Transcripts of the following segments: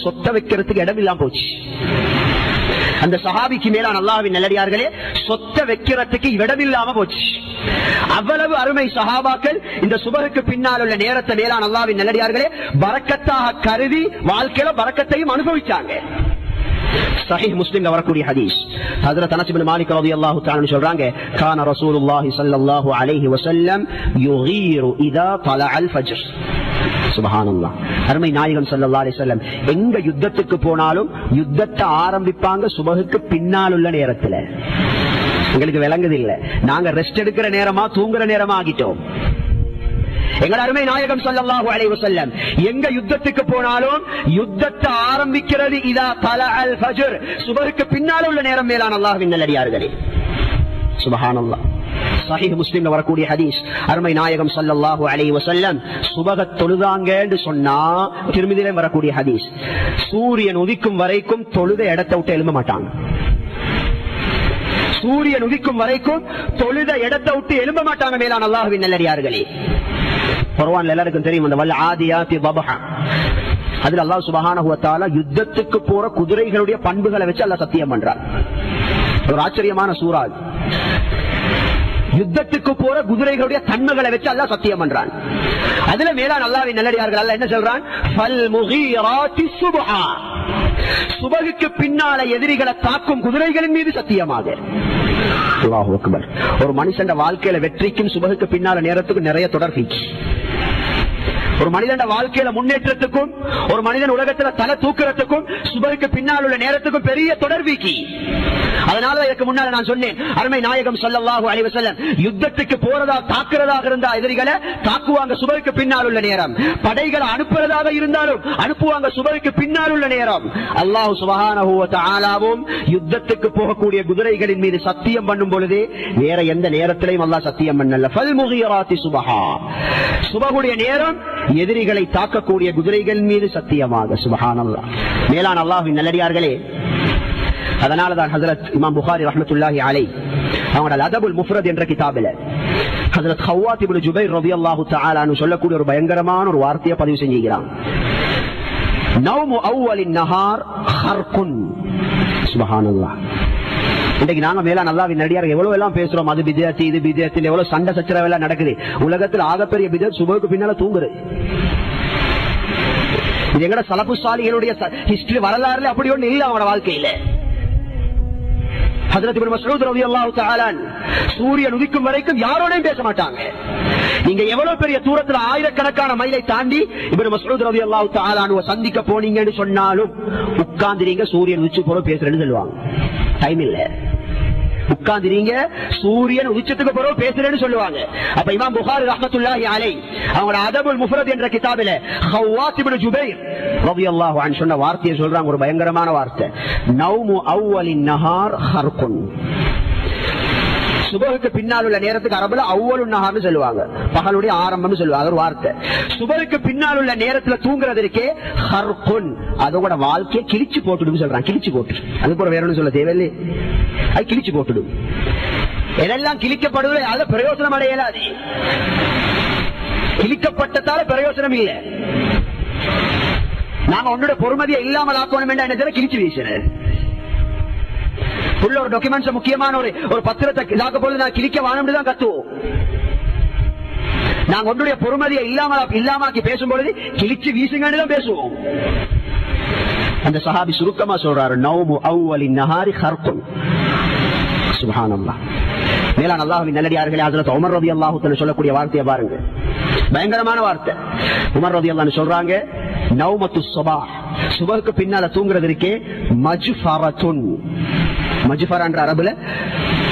சொத்த வைக்கிறதுக்கு இடம் இல்லாம போச்சு. அந்த சஹாபிக்கு மேலான அல்லாஹ்வின் நல்லடியார்களே, சொத்த வைக்கிறதுக்கு இடமில்லாம போச்சு. அவ்வளவு அருமை சஹாபாக்கள் இந்த சுபஹுக்கு பின்னால் உள்ள நேரத்தை மேலான அல்லாஹ்வின் நல்லடியார்களே பரக்கத்தாக கருதி வாழ்க்கையில பரக்கத்தையும் அனுபவிச்சாங்க. சஹீஹ் முஸ்லிம்ல வரக்கூடிய ஹதீஸ், ஹஜ்ரத் அனஸ் இப்னு மாலிக் ரலியல்லாஹு தஆலா சொல்றாங்க, கான ரசூலுல்லாஹி ஸல்லல்லாஹு அலைஹி வஸல்லம் யுகீரு இதா தலஅல் ஃபஜ்ர். சுப்ஹானல்லாஹ். அருமை நாயகம் ஸல்லல்லாஹு அலைஹி வஸல்லம் எங்க யுத்தத்துக்கு போனாலும் யுத்தத்தை ஆரம்பிப்பாங்க சுபஹுக்கு பின்னால் உள்ள நேரத்துல. எங்களுக்கு விளங்குது இல்ல, நாங்க ரெஸ்ட் எடுக்கிற நேரமா தூங்குற நேரமா ஆகிட்டோம். எங்கள் அருமை நாயகம் ஸல்லல்லாஹு அலைஹி வஸல்லம் எங்க யுத்தத்துக்கு போனாலும் யுத்தத்தை ஆரம்பிக்கிறது இதா தலஅல் ஃபஜ்ர், சுபஹுக்கு பின்னால் உள்ள நேரம் மேலான அல்லாஹ்வின் நல்லடியார்களே. சுப்ஹானல்லாஹ். சஹீஹ் முஸ்லிம்ல வரக்கூடிய ஹதீஸ், அருமை நாயகம் ஸல்லல்லாஹு அலைஹி வஸல்லம் சுபஹ தொழுதாங்கன்னு சொன்னா, திருமிதியிலே வரக்கூடிய ஹதீஸ், சூரியன் உதிக்கும் வரைக்கும் தொழுத இடத்தை விட்டு எழும்ப மாட்டாங்க. சூரியன் உதிக்கும் வரைக்கும் தொழுத இடத்தை விட்டு எழும்ப மாட்டாங்க மேலான அல்லாஹ்வின் நல்லடியார்களே. குர்ஆன்ல எல்லாருக்கும் தெரியும் அந்த வல் ஆதியாத்தி தபஹா. அதுல அல்லாஹ் சுப்ஹானஹு வ தஆலா யுத்தத்துக்கு போற குதிரைகளுடைய பண்புகளை வச்சு அல்லாஹ் சத்தியம் பண்றார். ஒரு ஆச்சரியமான சூரா. யுத்தத்துக்கு போற குதிரைகளுடைய தன்மைகளை வச்சு அல்லாஹ் சத்தியம் பண்றான். அதுல மேலான அல்லாஹ்வின் நல்லடியார்கள் அல்லாஹ் என்ன சொல்றான்? ஃபல் முகீராத்தி சுப்ஹா. சுபஹுக்கு பின்னால எதிரிகளை தாக்கும் குதிரைகளின் மீது சத்தியமாக. அல்லாஹு அக்பர். ஒரு மனுஷன் வாழ்க்கையில வெற்றிக்கும் சுபஹுக்கு பின்னால நேரத்துக்கும் நிறைய தொடர்பு. ஒரு மனிதன் வாழ்க்கையில முன்னேற்றத்துக்கும் ஒரு மனிதன் உலகத்துல தலை தூக்குறதுக்கும் சுபஹுக்கு பின்னால் உள்ள நேரத்துக்கும் பெரிய தொடர்பீக்கி. அதனால இதற்கு முன்னால நான் சொன்னேன், அருமை நாயகம் ஸல்லல்லாஹு அலைஹி வஸல்லம் யுத்தத்துக்கு போறதா தாக்குறதாக இருந்தா எதிரிகளை தாக்குவாங்க சுபஹுக்கு பின்னால் உள்ள நேரம். படைகளை அனுப்புறதாக இருந்தாலும் அனுப்புவாங்க சுபஹுக்கு பின்னால் உள்ள நேரம். அல்லாஹ் சுப்ஹானஹு வ தஆலாவும் யுத்தத்துக்கு போகக்கூடிய குதிரைகளின் மீது சத்தியம் பண்ணும் பொழுது வேற எந்த நேரத்திலையும் அல்லாஹ் சத்தியம் பண்ணல. ஃபல் முகீராத்தி சுப்ஹா. சுபஹுடைய நேரம் எதிரிகளை தாக்கக்கூடிய குதிரைகள் மீது சத்தியமாக. சுப்ஹானல்லாஹ். மேலான அல்லாஹ்வின் நல்லடியார்களே, அதனாலதான் ஹஜ்ரத் இமாம் புகாரி ரஹ்மத்துல்லாஹி அலைஹி அவங்களோட அதபுல் முஃப்ரத் என்ற கிதாபில ஹஜ்ரத் ஹவ்வாத் இப்னு ஜுபைர் ரலியல்லாஹு தஆலா அன்ஹு சொல்லக்கூடிய ஒரு பயங்கரமான ஒரு வார்த்தையை பதிவு செஞ்சிருக்கிறான். நௌமு அவ்வலின் நஹார் ஹர்குன். சுப்ஹானல்லாஹ். இன்னைக்கு நாங்க மேலான அல்லாஹ்வின் நல்லடியார்கள் எவ்வளவு எல்லாம் பேசுறோம், அது பித்அத் இது பித்அத், எவ்வளவு சண்டை சச்சரவு எல்லாம் நடக்குது. உலகத்தில் ஆகப்பெரிய பித்அத் சுபஹுக்கு பின்னால தூங்குறது. இது எங்கட ஸலஃபு ஸாலிஹீனுடைய ஹிஸ்டரி வரலாறுல அப்படி ஒண்ணு இல்ல. அவங்களோட வாழ்க்கையில ஹஜ்ரத் இப்னு மஸ்ஊத் ரலியல்லாஹு தஆலா சூரியன் உதிக்கும் வரைக்கும் யாரோடையும் பேச மாட்டாங்க. நீங்க எவ்வளவு பெரிய தூரத்துல ஆயிரக்கணக்கான மைலை தாண்டி இப்னு மஸ்ஊத் ரலியல்லாஹு தஆலா சந்திக்க போனீங்கன்னு சொன்னாலும் உட்கார்ந்துறீங்க, சூரியன் உதிச்சு போற பேசுறேன்னு சொல்லுவாங்க. டைம் இல்ல. உட்கார்ந்துறீங்க, சூரியன் உதிச்சத்துக்கு பிறகு பேசுறேன்னு சொல்லுவாங்க. அப்ப இமாம் புகாரி ரஹ்மத்துல்லாஹி அலைஹி அவங்களோட அதபுல் முஃப்ரத் என்ற கிதாபில ஹவ்வாத் இப்னு ஜுபைர் ரலியல்லாஹு அன்ஹு சொன்ன வார்த்தையை சொல்றாங்க, ஒரு பயங்கரமான வார்த்தை. நௌமு அவ்வலின் நஹார் ஹர்குன். சுபஹுக்கு பின்னால் உள்ள நேரத்துக்கு அரபுல அவ்வலுன் நஹார்னு சொல்லுவாங்க, பகலுடைய ஆரம்பம்னு சொல்லுவாங்க. ஒரு வார்த்தை. சுபஹுக்கு பின்னால் உள்ள நேரத்துல தூங்குறது இருக்கே ஹர்குன், அதோட வாழ்க்கையை கிழிச்சு போட்டுடுன்னு சொல்றாங்க. கிழிச்சு போட்டு, அது கூட வேற ஒன்னும் சொல்ல தேவையில்லை, அது கிழிச்சு போட்டுடும். எதெல்லாம் கிழிக்கப்படுவது அது பிரயோசனம் அடையலாது. கிழிக்கப்பட்டதால பிரயோசனம் இல்லை. நாங்க உன்னோட பொறுமதியை இல்லாமல் ஆக்கணும் என்ன செய்ய கிழிச்சு வீசுறேன். உள்ள ஒரு டாக்குமெண்ட்ஸ் முக்கியமான ஒரு பத்திரத்தை இதாக்க போது நான் கிழிக்க வாணும்னு தான் கத்துவோம். நாங்க ஒன்றுடைய பொறுமதியை இல்லாமக்கி பேசும்பொழுது கிழிச்சு வீசுங்கன்னு தான் பேசுவோம். அந்த சஹாபி சுருக்கமா சொல்றாரு, நௌமு அவ்வலின் நஹாரி ஹர்குன். சுப்ஹானல்லாஹ். மேலான அல்லாஹ்வின் நல்லடியார்களே, ஹஜ்ரத் உமர் ரலியல்லாஹு தஆலா சொல்லக்கூடிய வார்த்தையை பாருங்க, பயங்கரமான வார்த்தை. உமர் ரலியல்லாஹு அன்ஹு சொல்றாங்க, நௌமத்து ஸபாஹ், சுபஹுக்கு பின்னால தூங்குறது இருக்கே மஜ்ஃபரத்துன். மஜ்ஃபரன்ற அரபுல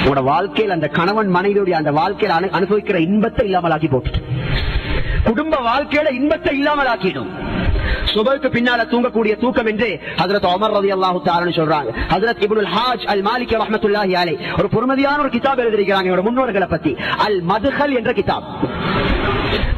உங்களோட வாழ்க்கையில் அந்த கணவன் மனைவியுடைய அந்த வாழ்க்கையில அனுபவிக்கிற இன்பத்தை இல்லாமல் ஆக்கி போட்டு, குடும்ப வாழ்க்கையில இன்பத்தை இல்லாமல் ஆக்கிடும். சுபஹுக்கு பின்னால தூங்கக்கூடிய தூக்கம் என்று ஹஜ்ரத் உமர் ரலியல்லாஹு தஆலா சொல்றாங்க. ஹஜ்ரத் இப்னுல் ஹாஜ் அல் மாலிகி ரஹ்மத்துல்லாஹி அலைஹி ஒரு பொறுமதியான ஒரு கிதாப் எழுதியிருக்கிறாங்க இவரோட முன்னோர்களை பத்தி, அல் மத்ஹல் என்ற கிதாப்.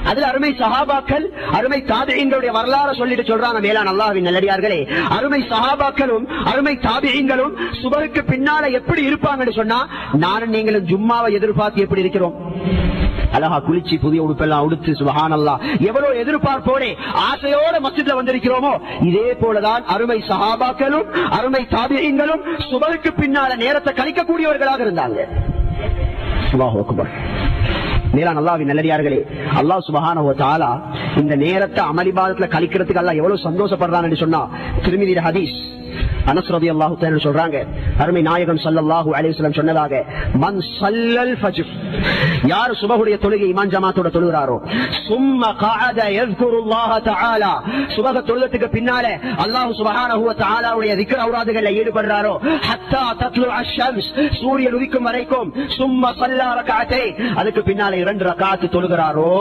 அதுல அருமை சஹாபாக்கள் அருமை தாபிஈன்களுடைய வரலாறு சொல்லிட்டு சொல்றாங்க. மேலான அல்லாஹ்வின் நல்லடியார்களே, அருமை சஹாபாக்களும் அருமை தாபிஈன்களும் சுபஹுக்கு பின்னால எப்படி இருப்பாங்கன்னு சொன்னா, நானும் நீங்களும் ஜும்மாவை எதிர்பார்த்து எப்படி இருக்கிறோம்? அழகா குளிச்சு புதிய உடுப்பெல்லாம் உடுத்து சுபஹானல்லாஹ் எவ்வளவு எதிர்பார்ப்போட ஆசையோட மஸ்ஜித்ல வந்திருக்கிறோமோ இதே போலதான் அருமை சஹாபாக்களும் அருமை தாபிஈன்களும் சுபஹுக்கு பின்னால நேரத்தை கழிக்கக்கூடியவர்களாக இருந்தாங்க. அல்லாஹு அக்பர். மேலான அல்லாஹ்வின் நல்லடியார்களே, அல்லாஹ் சுப்ஹானஹு வ தஆலா இந்த நேரத்தை அமளிபாதத்துல கழிக்கிறதுக்கு அல்லாஹ் எவ்வளவு சந்தோஷப்படுறான்னு சொன்னா, திருமிதி ஹதீஸ் அனஸ் ரலியல்லாஹு தஆலா சொல்றாங்க, அருமை நாயகம் ஸல்லல்லாஹு அலைஹி வஸல்லம் சொன்னதாக, மன் ஸல்லல் ஃபஜ்ர், யார் சுபஹுடைய தொழுகை இமாம் ஜமாத்தோட தொழுகிறாரோ, சும்ம கஅத யذ்குருல்லாஹ தஆலா, சுபஹ் தொழுகைக்கு பின்னால அல்லாஹ் சுப்ஹானஹு வ தஆலாவுடைய திக்ர் ஔராதுகள்ல ஈடுபடுறாரோ, ஹத்தா தத்லுஅ அஷ்-ஷம்ஸ், சூரியன் உதிக்கும் வரைக்கும், சும்ம ஸல்லா ரக்அத்தை, அதுக்கு பின்னால 2 ரக்அத் தொழுகிறாரோ,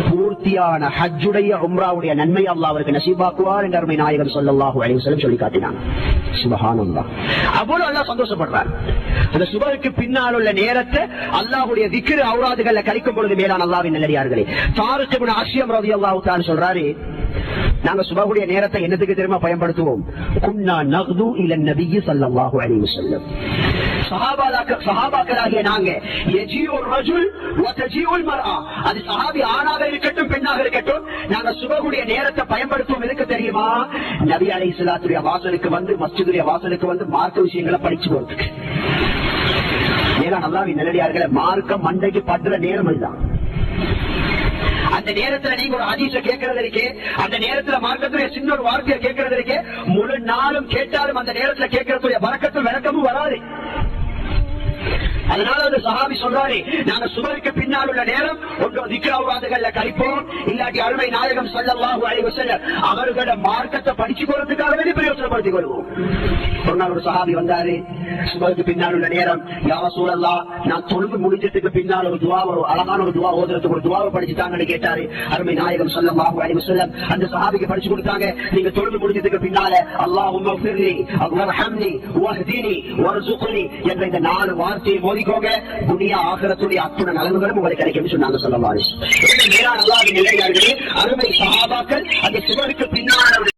பூர்த்தியான ஹஜ்ஜுடைய உம்ராவுடைய நன்மை அல்லாஹ் அவருக்கு நசீபாக்குவார் என்று அருமை நாயகம் ஸல்லல்லாஹு அலைஹி வஸல்லம் சொல்லி காட்டினார். சுப்ஹானல்லாஹ். அவ்வளவு அல்லாஹ் சந்தோஷப்படுறார். அந்த சுபஹுக்கு பின்னால் உள்ள நேரத்தை அல்லாஹ்வுடைய திக்ர் ஔராதுகள்ல கழிக்கும் பொழுது மேலான அல்லாஹ்வின் நல்லடியார்களே, தாரிக் இப்னு அஷ்யம் ரலியல்லாஹு தஆலா சொல்றாரு, நாங்க சுபஹுடைய நேரத்தை என்னத்துக்கு தெரியுமா பயன்படுத்துவோம்? குன்னா நக்து இல நபியி ஸல்லல்லாஹு அலைஹி வஸல்லம், சஹாபாக்களாகிய நாங்க யஜீஉர் ரஜுல் வ தஜீஉல் மர்ஆ, அது சஹாபி ஆணாக இருக்கட்டும் பெண்ணாக இருக்கட்டும், நாங்க சுபஹுடைய நேரத்தை பயன்படுத்துவோம். எதுக்கு தெரியுமா? நபி அலைஹிஸ்ஸலாத்துடைய வாசலுக்கு வந்து, மஸ்ஜிதுடைய வாசலுக்கு வந்து மார்க்க விஷயங்களை படிச்சு போறதுக்கு. ஏன்னா அல்லாஹ்வின் நல்லடியார்களே, மார்க்கம் மண்டைக்கு படுற நேரம் இதுதான். அந்த நேரத்துல நீங்க ஒரு ஹதீஸ கேட்கறது இருக்கே, அந்த நேரத்துல மார்க்கத்துடைய சின்ன ஒரு வார்த்தையை கேட்கறது இருக்கே, முழு நாளும் கேட்டாலும் அந்த நேரத்துல கேட்கறதுடைய வரக்கத்தும் விளக்கமும் வராது. அதனால ஒரு சஹாபி சொல்றாரு, நாங்க சுபஹுக்கு பின்னால் உள்ள நேரம் ஒன்று திக்ர் ஔராதுகள்ல கழிப்போம், இல்லாட்டி அருமை நாயகம் ஸல்லல்லாஹு அலைஹி வஸல்லம் அவர்களோட மார்க்கத்தை படிச்சு போறதுக்காக வேண்டி பிரயோஜனப்படுத்திக் கொள்வோம். ஒரு நாள் ஒரு சஹாபி வந்தாரு, சுபஹுக்கு பின்னால் உள்ள நேரம், யா ரசூலல்லாஹ், நான் தொழுது முடிஞ்சதுக்கு பின்னால் ஒரு துஆ, ஒரு அழகான ஒரு துஆ ஓதுறதுக்கு ஒரு துஆவை படிச்சுட்டாங்கன்னு கேட்டாரு. அருமை நாயகம் ஸல்லல்லாஹு அலைஹி வஸல்லம் அந்த சஹாபிக்கு படிச்சு கொடுத்தாங்க. நீங்க தொழுது முடிஞ்சதுக்கு பின்னால அல்லாஹும்ம ஃபிர்லி வர்ஹம்னி வஹ்தினி வர்ஸுக்னி என்ற இந்த 4 வார்த்தையை மோதிக்கோங்க, துனியா ஆகிரத்துடைய அத்துணை நலன்களும் உங்களுக்கு கிடைக்கும் சொன்னாங்க ஸல்லல்லாஹு அலைஹி வஸல்லம். அருமை சஹாபாக்கள் அந்த சுபஹுக்கு பின்னால்